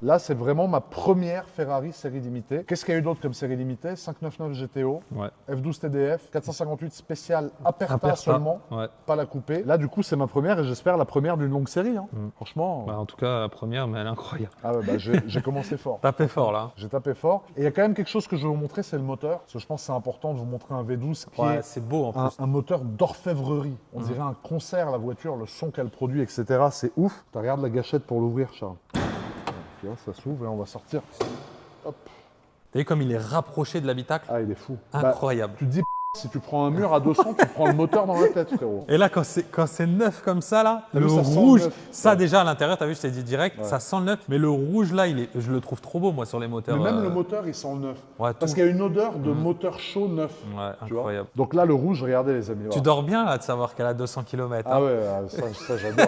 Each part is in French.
Là, c'est vraiment ma première Ferrari série limitée. Qu'est-ce qu'il y a eu d'autre comme série limitée? 599 GTO, Ouais. F12 TDF, 458 spécial Aperta Aperta, seulement, ouais. pas la coupée. Là, du coup, c'est ma première et j'espère la première d'une longue série. Hein. Mm. Franchement, Bah, en tout cas, la première, mais elle est incroyable. ah ouais, bah, j'ai commencé fort. Tapez fort là. J'ai tapé fort. Et il y a quand même quelque chose que je vais vous montrer, c'est le moteur. Parce que je pense que c'est important de vous montrer un V12 qui Ouais, est c'est beau en plus. un moteur d'orfèvrerie. On dirait un concert, la voiture, le son qu'elle produit, etc. C'est ouf. Tu regardes la gâchette pour l'ouvrir, Charles. Tu vois, ça s'ouvre et on va sortir. Hop. T'as vu comme il est rapproché de l'habitacle? Ah, il est fou. Incroyable. Tu te dis, si tu prends un mur à 200, tu prends le moteur dans la tête, frérot. Et là, quand c'est neuf comme ça, là, T'as le vu, ça sent rouge, le neuf. ça Ouais. déjà à l'intérieur, t'as vu, je t'ai dit direct, Ouais. ça sent le neuf. Mais le rouge, là, je le trouve trop beau, moi, sur les moteurs. Mais même le moteur, il sent le neuf. Ouais, Parce tout. qu'il y a une odeur de moteur chaud neuf. Ouais, Tu vois. incroyable. Donc là, le rouge, regardez les amis. Tu voilà. dors bien, là, de savoir qu'elle a 200 km. Ah ouais, ça j'adore.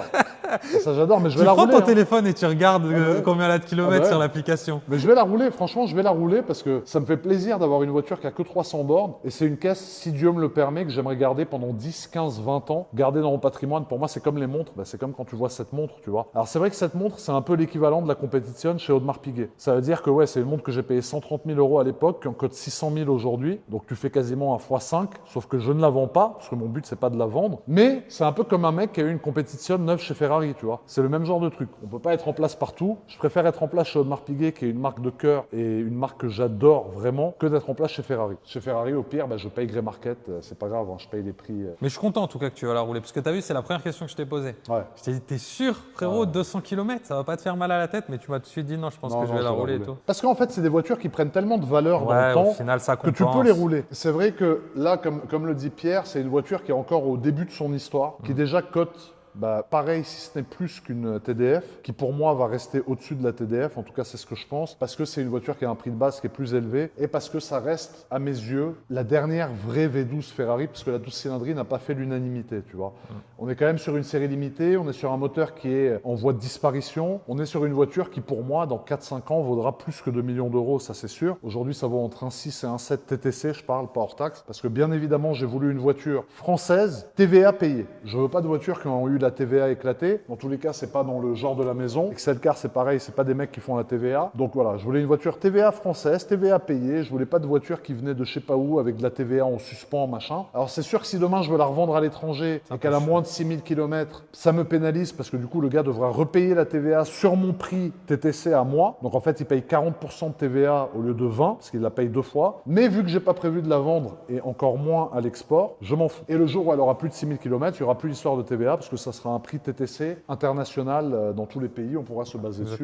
Ça j'adore, mais je Tu vais la prends rouler. ton hein. téléphone et tu regardes ouais. combien elle a de kilomètres Ah bah ouais. sur l'application. Mais je vais la rouler, franchement, je vais la rouler parce que ça me fait plaisir d'avoir une voiture qui a que 300 bornes et c'est une caisse, si Dieu me le permet, que j'aimerais garder pendant 10, 15, 20 ans. Garder dans mon patrimoine, pour moi, c'est comme les montres, bah, c'est comme quand tu vois cette montre, tu vois. Alors c'est vrai que cette montre, c'est un peu l'équivalent de la compétition chez Audemars Piguet. Ça veut dire que ouais, c'est une montre que j'ai payée 130 000 € à l'époque, qui en coûte 600 000 aujourd'hui, donc tu fais quasiment un x5, sauf que je ne la vends pas, parce que mon but, c'est pas de la vendre. Mais c'est un peu comme un mec qui a eu une compétition neuve chez Ferrari, tu vois. C'est le même genre de truc. On peut pas être en place partout. Je préfère être en place chez Audemars Piguet, qui est une marque de cœur et une marque que j'adore vraiment, que d'être en place chez Ferrari. Chez Ferrari, au pire, bah, je paye Grey Market, c'est pas grave, hein, je paye les prix. Mais je suis content en tout cas que tu vas la rouler, parce que tu as vu, c'est la première question que je t'ai posée. Ouais. Je t'ai dit, t'es sûr, frérot, 200 km, ça va pas te faire mal à la tête, mais tu m'as tout de suite dit, non, je pense que je vais la rouler et tout. Parce qu'en fait, c'est des voitures qui prennent tellement de valeur dans Ouais, le temps au final, ça que tu compense. peux les rouler. C'est vrai que là, comme le dit Pierre, c'est une voiture qui est encore au début de son histoire, qui déjà cote. Bah, pareil, si ce n'est plus qu'une TDF, qui pour moi va rester au-dessus de la TDF, en tout cas c'est ce que je pense, parce que c'est une voiture qui a un prix de base qui est plus élevé, et parce que ça reste, à mes yeux, la dernière vraie V12 Ferrari, parce que la 12 cylindrée n'a pas fait l'unanimité, tu vois. On est quand même sur une série limitée, on est sur un moteur qui est en voie de disparition, on est sur une voiture qui pour moi, dans 4-5 ans, vaudra plus que 2 millions d'euros, ça c'est sûr. Aujourd'hui, ça vaut entre un 6 et un 7 TTC, je parle, pas hors taxe, parce que bien évidemment, j'ai voulu une voiture française, TVA payée. Je veux pas de voitures qui ont eu la TVA éclatée. Dans tous les cas, c'est pas dans le genre de la maison. Excel Car, c'est pareil, c'est pas des mecs qui font la TVA. Donc voilà, je voulais une voiture TVA française, TVA payée. Je voulais pas de voiture qui venait de je sais pas où avec de la TVA en suspens, machin. Alors c'est sûr que si demain je veux la revendre à l'étranger et qu'elle a moins de 6000 km, ça me pénalise parce que du coup, le gars devra repayer la TVA sur mon prix TTC à moi. Donc en fait, il paye 40% de TVA au lieu de 20 parce qu'il la paye 2 fois. Mais vu que j'ai pas prévu de la vendre et encore moins à l'export, je m'en fous. Et le jour où elle aura plus de 6000 km, il y aura plus l'histoire de TVA parce que ça sera un prix TTC international dans tous les pays, on pourra se baser dessus.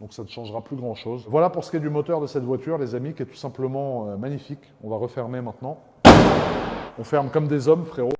Donc ça ne changera plus grand chose. Voilà pour ce qui est du moteur de cette voiture, les amis, qui est tout simplement magnifique. On va refermer maintenant. On ferme comme des hommes, frérot.